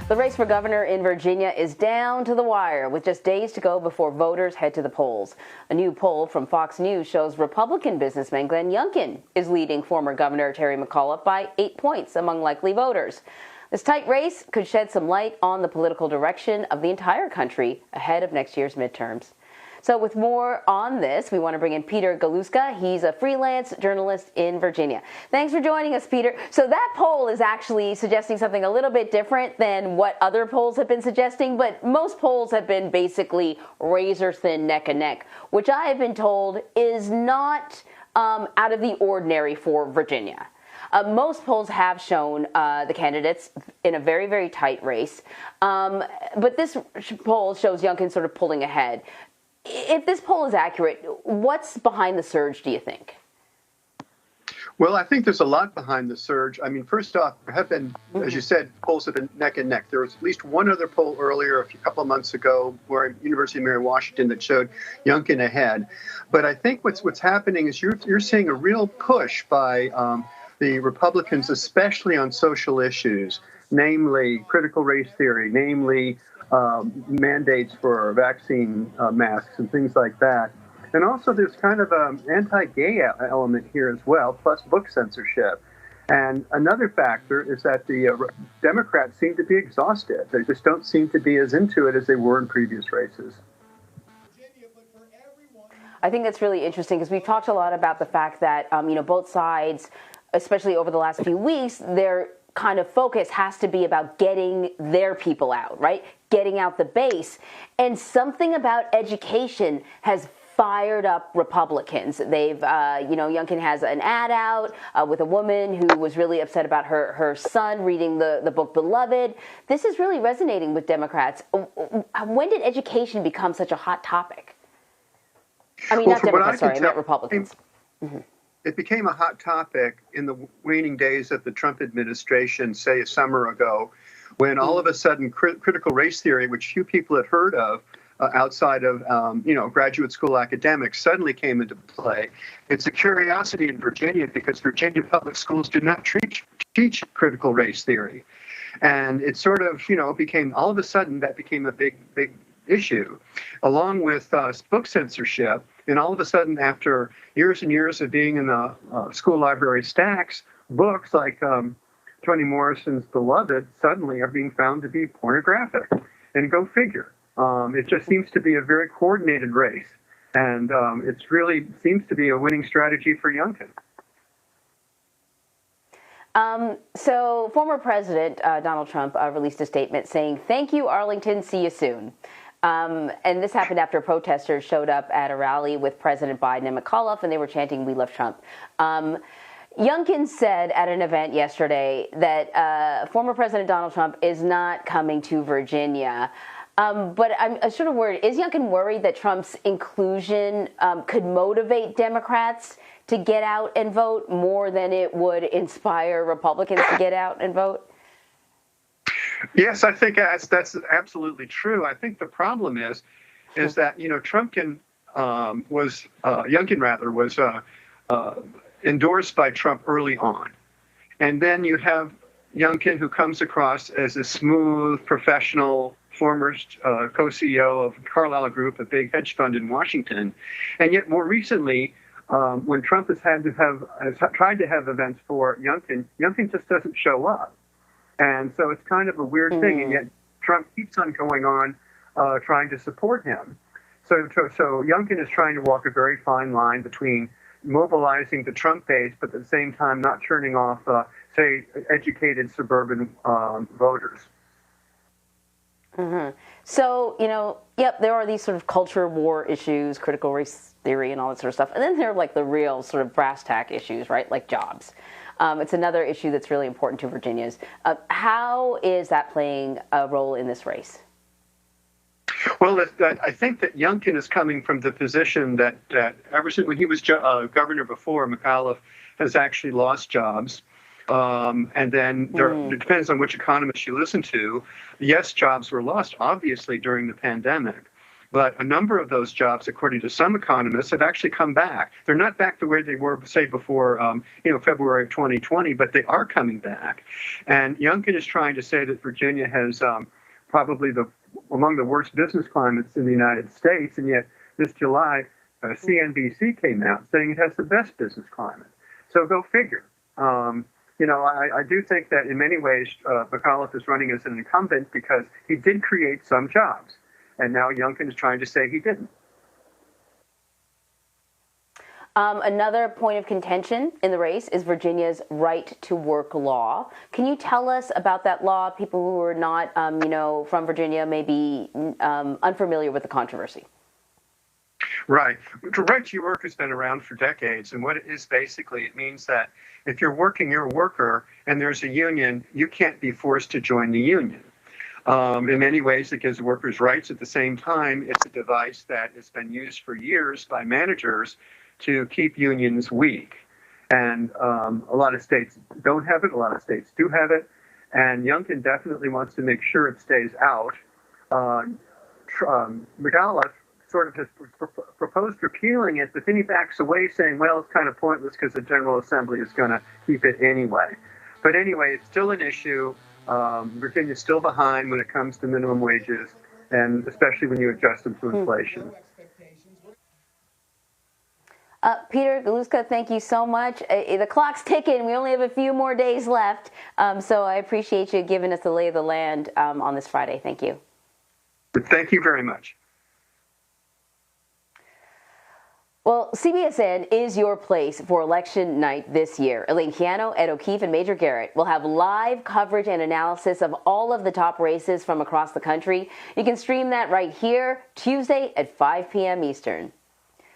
The race for governor in Virginia is down to the wire with just days to go before voters head to the polls. A new poll from Fox News shows Republican businessman Glenn Youngkin is leading former Governor Terry McAuliffe by 8 points among likely voters. This tight race could shed some light on the political direction of the entire country ahead of next year's midterms. So with more on this, we want to bring in Peter Galuszka. He's a freelance journalist in Virginia. Thanks for joining us, Peter. So that poll is actually suggesting something a little bit different than what other polls have been suggesting, but most polls have been basically razor-thin neck and neck, which I have been told is not out of the ordinary for Virginia. Most polls have shown the candidates in a very, very tight race, but this poll shows Youngkin sort of pulling ahead. If this poll is accurate, what's behind the surge, do you think? Well, I think there's a lot behind the surge. I mean, first off, there have been, as you said, polls have been neck and neck. There was at least one other poll earlier, a couple of months ago, where University of Mary Washington that showed Youngkin ahead. But I think what's happening is you're seeing a real push by the Republicans, especially on social issues, namely critical race theory, namely mandates for vaccine masks and things like that. And also there's kind of an anti-gay element here as well, plus book censorship. And another factor is that the Democrats seem to be exhausted. They just don't seem to be as into it as they were in previous races. I think that's really interesting because we've talked a lot about the fact that, both sides, especially over the last few weeks, their kind of focus has to be about getting their people out, right? Getting out the base. And something about education has fired up Republicans. They've, Youngkin has an ad out with a woman who was really upset about her son reading the book Beloved. This is really resonating with Democrats. When did education become such a hot topic? I mean, not Democrats, sorry, I meant Republicans. It became a hot topic in the waning days of the Trump administration, say a summer ago, when all of a sudden critical race theory, which few people had heard of outside of, graduate school academics, suddenly came into play. It's a curiosity in Virginia because Virginia public schools do not teach critical race theory. And it sort of, became, all of a sudden, that became a big issue, along with book censorship. And all of a sudden, after years and years of being in the school library stacks, books like Toni Morrison's Beloved suddenly are being found to be pornographic. And go figure. It just seems to be a very coordinated race. And it really seems to be a winning strategy for Youngkin. So former President Donald Trump released a statement saying, "Thank you, Arlington. See you soon." And this happened after protesters showed up at a rally with President Biden and McAuliffe, and they were chanting, "We love Trump." Youngkin said at an event yesterday that former President Donald Trump is not coming to Virginia. But I'm sort of worried. Is Youngkin worried that Trump's inclusion could motivate Democrats to get out and vote more than it would inspire Republicans to get out and vote? Yes, I think that's absolutely true. I think the problem is that, Youngkin was endorsed by Trump early on. And then you have Youngkin, who comes across as a smooth, professional, former co-CEO of Carlyle Group, a big hedge fund in Washington. And yet more recently, when Trump has tried to have events for Youngkin just doesn't show up. And so it's kind of a weird thing, and yet Trump keeps on going on trying to support him. So Youngkin is trying to walk a very fine line between mobilizing the Trump base, but at the same time not turning off, say, educated suburban voters. Mm-hmm. So, there are these sort of culture war issues, critical race theory and all that sort of stuff. And then there are like the real sort of brass tack issues, right? Like jobs. It's another issue that's really important to Virginians. How is that playing a role in this race? Well, I think that Youngkin is coming from the position that ever since when he was governor before, McAuliffe has actually lost jobs. And then it depends on which economist you listen to. Yes, jobs were lost, obviously, during the pandemic. But a number of those jobs, according to some economists, have actually come back. They're not back to where they were, say, before February of 2020, but they are coming back. And Youngkin is trying to say that Virginia has probably among the worst business climates in the United States, and yet this July, CNBC came out saying it has the best business climate. So go figure. I do think that in many ways, McAuliffe is running as an incumbent because he did create some jobs. And now Youngkin is trying to say he didn't. Another point of contention in the race is Virginia's right-to-work law. Can you tell us about that law? People who are not, from Virginia may be unfamiliar with the controversy. Right. Right to work has been around for decades. And what it is basically, it means that if you're a worker, and there's a union, you can't be forced to join the union. In many ways, it gives workers rights. At the same time, it's a device that has been used for years by managers to keep unions weak. And a lot of states don't have it. A lot of states do have it. And Youngkin definitely wants to make sure it stays out. McAuliffe sort of has proposed repealing it, but then he backs away saying, well, it's kind of pointless because the General Assembly is going to keep it anyway. But anyway, it's still an issue. Virginia's still behind when it comes to minimum wages, and especially when you adjust them to inflation. Peter Galuszka, thank you so much. The clock's ticking. We only have a few more days left, so I appreciate you giving us the lay of the land on this Friday. Thank you. Thank you very much. Well, CBSN is your place for election night this year. Elaine Keano, Ed O'Keefe, and Major Garrett will have live coverage and analysis of all of the top races from across the country. You can stream that right here, Tuesday at 5 p.m. Eastern.